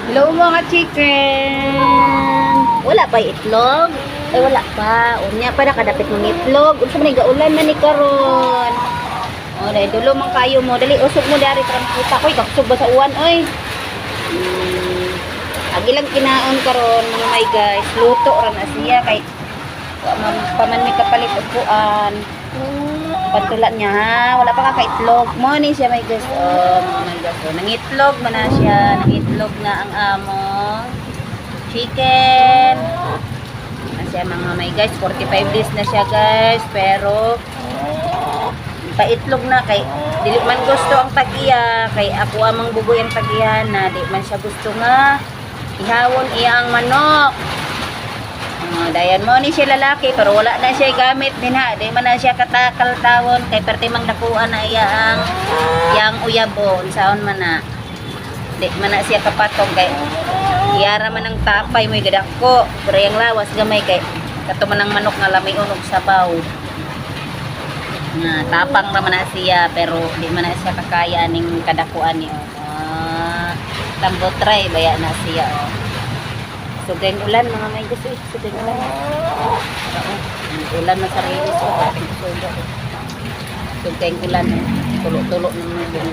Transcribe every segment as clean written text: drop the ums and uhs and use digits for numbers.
Hello mga chicken! Wala pa itlog? Ay wala pa. Unya pa nakadapit ng itlog. Unsa man gaulan man ni karon. O dai dulo man kayo mo. Dali usog mo dari para makita ko ikagsug ba sa uwan oy. Ang ilang kinaon karon mga may guys. Luto ra na siya kay paman may kapalit og kuan. Pagtulan niya ha. Wala pa ka itlog. Mo ni siya may guys. Oh, mga may guys. So, nangitlog man na siya. Nangitlog na ang amo. Chicken. Na siya mga may guys. 45 days na siya guys. Pero paitlog na kay dili man gusto ang tag-iya kay ako amang bugoy ang tag-iya na di man siya gusto nga ihawon iya ang manok. Dayan mo ni siya lalaki pero wala na siya gamit din ha. Di man na siya katakal tawon kay pertimang dakuan na iya ang yang uyabon saon man na. Di man na siya kapatong kay iyara man ang tapay mo gadako pero yang lawas gamay kay kato man ang manok nga lamay unog sabaw. Na tapang naman na siya pero di man na siya kakaya ning kadakuan niya. Tambot try baya na siya. Sugeng ulan mga may gusto sugeng ulan. Ulan na sa rilis ko ating suga. Sugeng ulan tulo-tulo naman din.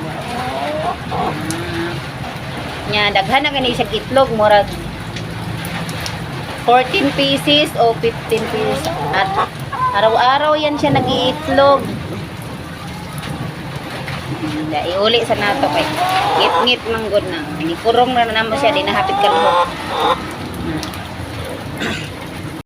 Nya daghan na kani siya itlog murag 14 pieces o 15 pieces at araw-araw yan siya nag-iitlog. Iuli sa nato kay ngit-ngit manggod na. Kurong na naman siya, di nahapit ka luho.